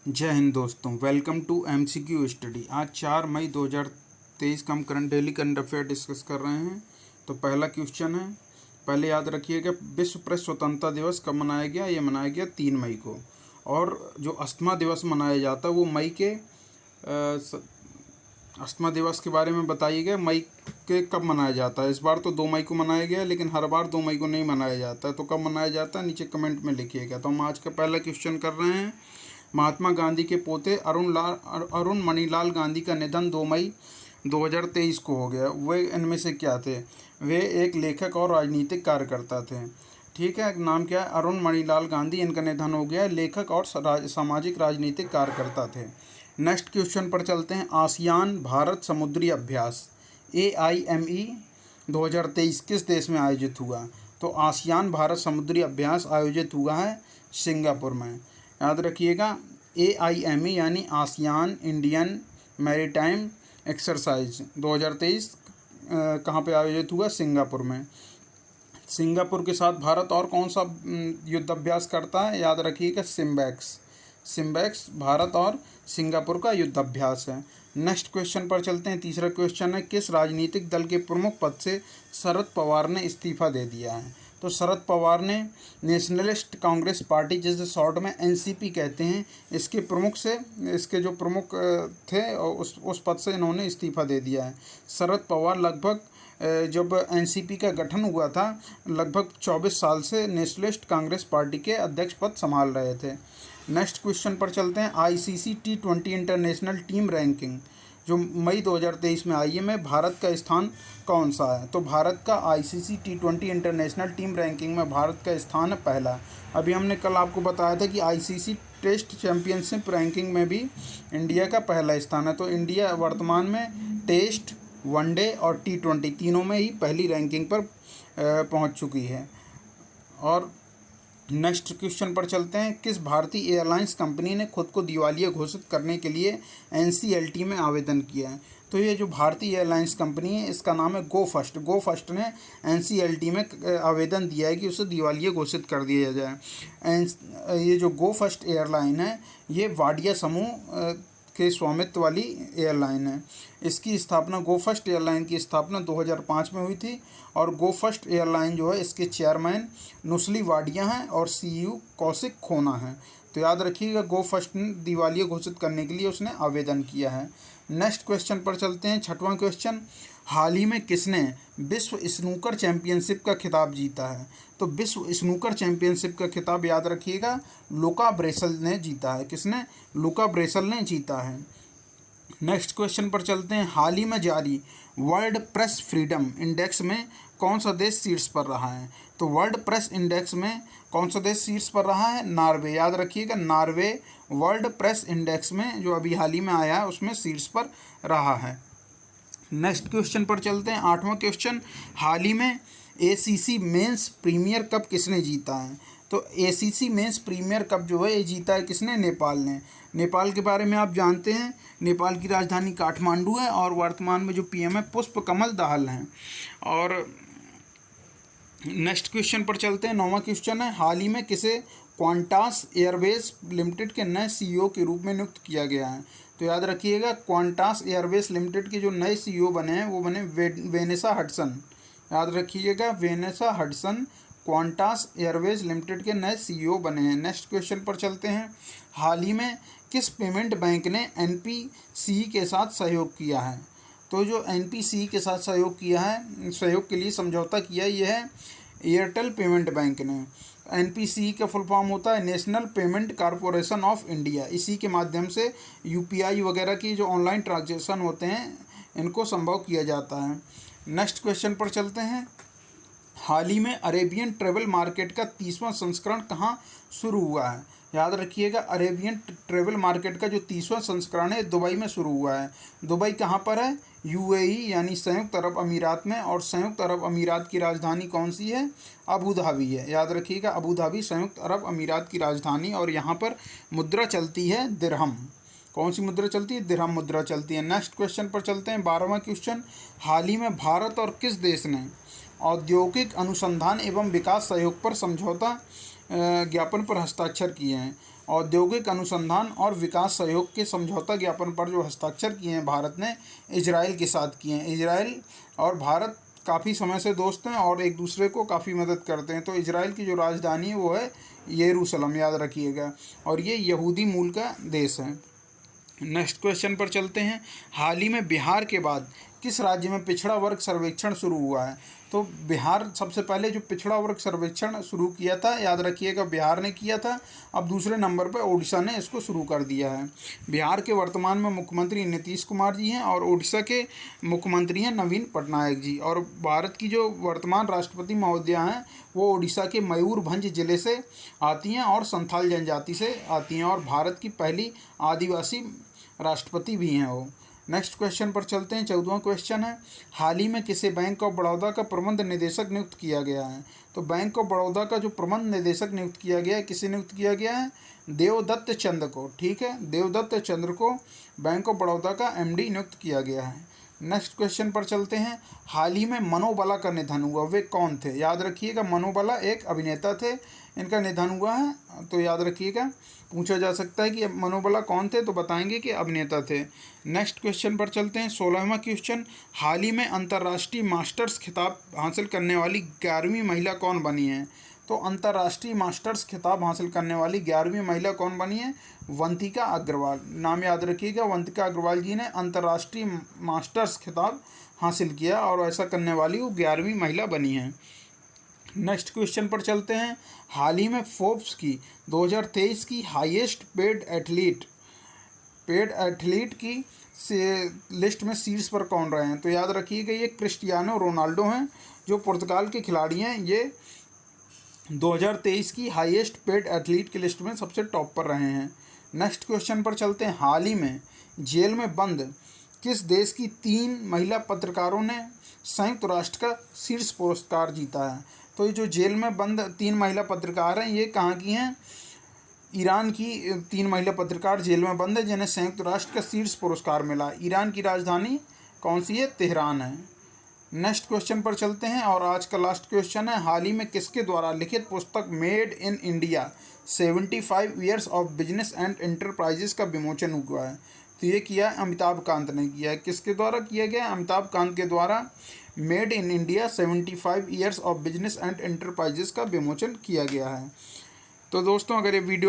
जय हिंद दोस्तों, welcome to MCQ study. आज 4 मई 2023 का हम डेली करंट अफेयर डिस्कस कर रहे हैं। तो पहला क्वेश्चन है, पहले याद रखिएगा विश्व प्रेस स्वतंत्रता दिवस कब मनाया गया। ये मनाया गया 3 मई को। और जो अस्थमा दिवस मनाया जाता है वो मई के अस्थमा दिवस के बारे में बताइएगा, मई के कब मनाया जाता है। इस बार तो 2 मई को मनाया गया, लेकिन हर बार 2 मई को नहीं मनाया जाता है। तो कब मनाया जाता है नीचे कमेंट में लिखिएगा। तो हम आज का पहला क्वेश्चन कर रहे हैं। महात्मा गांधी के पोते अरुण मणिलाल गांधी का निधन 2 मई 2023 को हो गया। वे इनमें से क्या थे? वे एक लेखक और राजनीतिक कार्यकर्ता थे। ठीक है, नाम क्या है? अरुण मणिलाल गांधी। इनका निधन हो गया। लेखक और सामाजिक राजनीतिक कार्यकर्ता थे। नेक्स्ट क्वेश्चन पर चलते हैं। आसियान भारत समुद्री अभ्यास AIME 2023 किस देश में आयोजित हुआ? तो आसियान भारत समुद्री अभ्यास आयोजित हुआ है सिंगापुर में। याद रखिएगा, AIME यानी आसियान इंडियन मैरीटाइम एक्सरसाइज 2023 कहाँ पे आयोजित हुआ? सिंगापुर में। सिंगापुर के साथ भारत और कौन सा युद्ध अभ्यास करता है? याद रखिएगा, सिम्बैक्स भारत और सिंगापुर का युद्ध अभ्यास है। नेक्स्ट क्वेश्चन पर चलते हैं। तीसरा क्वेश्चन है, किस राजनीतिक दल के प्रमुख पद से शरद पवार ने इस्तीफा दे दिया है? तो शरद पवार ने नेशनलिस्ट कांग्रेस पार्टी, जिसे शॉर्ट में NCP कहते हैं, इसके जो प्रमुख थे उस पद से इन्होंने इस्तीफा दे दिया है। शरद पवार लगभग जब NCP का गठन हुआ था, लगभग 24 साल से नेशनलिस्ट कांग्रेस पार्टी के अध्यक्ष पद संभाल रहे थे। नेक्स्ट क्वेश्चन पर चलते हैं। ICC T20 international team ranking जो मई 2023 में आई है, में भारत का स्थान कौन सा है? तो भारत का ICC T20 international team ranking में भारत का स्थान है पहला। अभी हमने कल आपको बताया था कि ICC टेस्ट चैंपियनशिप रैंकिंग में भी इंडिया का पहला स्थान है। तो इंडिया वर्तमान में टेस्ट, वनडे और T20 तीनों में ही पहली रैंकिंग पर पहुंच चुकी है। और नेक्स्ट क्वेश्चन पर चलते हैं। किस भारतीय एयरलाइंस कंपनी ने खुद को दिवालिया घोषित करने के लिए NCLT में आवेदन किया है? तो ये जो भारतीय एयरलाइंस कंपनी है, इसका नाम है गो फर्स्ट ने NCLT में आवेदन दिया है कि उसे दिवालिया घोषित कर दिया जाए। ये जो गो फर्स्ट एयरलाइन है, ये वाडिया समूह के स्वामित्व वाली एयरलाइन है। इसकी स्थापना, गो फर्स्ट एयरलाइन की स्थापना 2005 में हुई थी। और गो फर्स्ट एयरलाइन जो है, इसके चेयरमैन नुस्ली वाडिया हैं और CEO कौशिक खोना हैं। तो याद रखिएगा, गो फर्स्ट ने दिवालिया घोषित करने के लिए उसने आवेदन किया है। नेक्स्ट क्वेश्चन पर चलते हैं। छठवां क्वेश्चन, हाल ही में किसने विश्व स्नूकर चैंपियनशिप का खिताब जीता है? तो विश्व स्नूकर चैंपियनशिप का खिताब याद रखिएगा, लुका ब्रेसल ने जीता है। किसने? लुका ब्रेसल ने जीता है। नेक्स्ट क्वेश्चन पर चलते हैं। हाल ही में जारी वर्ल्ड प्रेस फ्रीडम इंडेक्स में कौन सा देश शीर्ष पर रहा है? तो वर्ल्ड प्रेस इंडेक्स में कौन सा देश शीर्ष पर रहा है? नॉर्वे। याद रखिएगा, नॉर्वे वर्ल्ड प्रेस इंडेक्स में जो अभी हाल ही में आया है, उसमें शीर्ष पर रहा है। नेक्स्ट क्वेश्चन पर चलते हैं। आठवां क्वेश्चन, हाल ही में ACC मेंस प्रीमियर कप किसने जीता है? तो ACC मेंस प्रीमियर कप जो है, ये जीता है किसने? नेपाल ने। नेपाल के बारे में आप जानते हैं, नेपाल की राजधानी काठमांडू है और वर्तमान में जो PM है पुष्प कमल दाहाल हैं। और नेक्स्ट क्वेश्चन पर चलते हैं। 9वां क्वेश्चन है, हाल ही में किसे क्वांटास एयरवेज लिमिटेड के नए CEO के रूप में नियुक्त किया गया है? तो याद रखिएगा, क्वांटास एयरवेज लिमिटेड के जो नए CEO बने हैं, वो बने वेनेसा हडसन। याद रखिएगा, Vanessa Hudson Qantas Airways limited के नए CEO बने हैं। नेक्स्ट क्वेश्चन पर चलते हैं। हाल ही में किस पेमेंट बैंक ने NPCE के साथ सहयोग किया है? तो जो NPCE के साथ सहयोग किया है, सहयोग के लिए समझौता किया, यह है एयरटेल पेमेंट बैंक ने। NPCE का फुल फॉर्म होता है national payment corporation of India. इसी के माध्यम से UPI वगैरह की जो ऑनलाइन ट्रांजेक्शन होते हैं, इनको संभव किया जाता है। नेक्स्ट क्वेश्चन पर चलते हैं। हाल ही में अरेबियन ट्रेवल मार्केट का 30वां संस्करण कहाँ शुरू हुआ है? याद रखिएगा, अरेबियन ट्रेवल मार्केट का जो 30वां संस्करण है, दुबई में शुरू हुआ है। दुबई कहाँ पर है? UAE यानी संयुक्त अरब अमीरात में। और संयुक्त अरब अमीरात की राजधानी कौन सी है? अबू धाबी है। याद रखिएगा, अबू धाबी संयुक्त अरब अमीरात की राजधानी। और यहाँ पर मुद्रा चलती है दिरहम। कौन सी मुद्रा चलती है? दिरहम मुद्रा चलती है। नेक्स्ट क्वेश्चन पर चलते हैं। 12वां क्वेश्चन, हाल ही में भारत और किस देश ने औद्योगिक अनुसंधान एवं विकास सहयोग पर समझौता ज्ञापन पर हस्ताक्षर किए हैं? औद्योगिक अनुसंधान और विकास सहयोग के समझौता ज्ञापन पर जो हस्ताक्षर किए हैं भारत ने इजराइल के साथ किए हैं। इजराइल और भारत काफ़ी समय से दोस्त हैं और एक दूसरे को काफ़ी मदद करते हैं। तो इजराइल की जो राजधानी है वो है यरूशलेम, याद रखिएगा, और ये यहूदी मूल का देश है। नेक्स्ट क्वेश्चन पर चलते हैं। हाल ही में बिहार के बाद किस राज्य में पिछड़ा वर्ग सर्वेक्षण शुरू हुआ है? तो बिहार सबसे पहले जो पिछड़ा वर्ग सर्वेक्षण शुरू किया था, याद रखिएगा, बिहार ने किया था। अब दूसरे नंबर पर उड़ीसा ने इसको शुरू कर दिया है। बिहार के वर्तमान में मुख्यमंत्री नीतीश कुमार जी हैं और उड़ीसा के मुख्यमंत्री हैं नवीन पटनायक जी। और भारत की जो वर्तमान राष्ट्रपति महोदया हैं वो उड़ीसा के मयूरभंज जिले से आती हैं और संथाल जनजाति से आती हैं, और भारत की पहली आदिवासी राष्ट्रपति भी हैं वो। नेक्स्ट क्वेश्चन पर चलते हैं। 14वां क्वेश्चन है, हाल ही में किसे बैंक ऑफ बड़ौदा का प्रबंध निदेशक नियुक्त किया गया है? तो बैंक ऑफ बड़ौदा का जो प्रबंध निदेशक नियुक्त किया गया है, किसे नियुक्त किया गया है? देवदत्त चंद्र को। ठीक है, देवदत्त चंद्र को बैंक ऑफ बड़ौदा का एमडी नियुक्त किया गया है। नेक्स्ट क्वेश्चन पर चलते हैं। हाल ही में मनोबला का निधन हुआ, वे कौन थे? याद रखिएगा, मनोबला एक अभिनेता थे, इनका निधन हुआ है। तो याद रखिएगा, पूछा जा सकता है कि मनोबला कौन थे, तो बताएंगे कि अभिनेता थे। नेक्स्ट क्वेश्चन पर चलते हैं। 16वां क्वेश्चन, हाल ही में अंतर्राष्ट्रीय मास्टर्स खिताब हासिल करने वाली 11वीं महिला कौन बनी है? तो अंतर्राष्ट्रीय मास्टर्स खिताब हासिल करने वाली 11वीं महिला कौन बनी है? वंतिका अग्रवाल। नाम याद रखिएगा, वंतिका अग्रवाल जी ने अंतर्राष्ट्रीय मास्टर्स खिताब हासिल किया और ऐसा करने वाली वो 11वीं महिला बनी है। नेक्स्ट क्वेश्चन पर चलते हैं। हाल ही में फोर्ब्स की 2023 की हाईएस्ट पेड एथलीट की लिस्ट में शीर्ष पर कौन रहे हैं? तो याद रखिएगा, ये क्रिस्टियानो रोनाल्डो हैं, जो पुर्तगाल के खिलाड़ी हैं। ये 2023 की हाईएस्ट पेड एथलीट की लिस्ट में सबसे टॉप पर रहे हैं। नेक्स्ट क्वेश्चन पर चलते हैं। हाल ही में जेल में बंद किस देश की 3 महिला पत्रकारों ने संयुक्त राष्ट्र का शीर्ष पुरस्कार जीता है? तो ये जो जेल में बंद 3 महिला पत्रकार हैं, ये कहाँ की हैं? ईरान की 3 महिला पत्रकार जेल में बंद है जिन्हें संयुक्त राष्ट्र का शीर्ष पुरस्कार मिला। ईरान की राजधानी कौन सी है? तेहरान है। नेक्स्ट क्वेश्चन पर चलते हैं और आज का लास्ट क्वेश्चन है। हाल ही में किसके द्वारा लिखित पुस्तक made in India 75 years of business and enterprises का विमोचन हुआ है? तो ये किया अमिताभ कांत ने किया है। किसके द्वारा किया गया? अमिताभ कांत के द्वारा made in India 75 years of business and enterprises का विमोचन किया गया है। तो दोस्तों, अगर ये वीडियो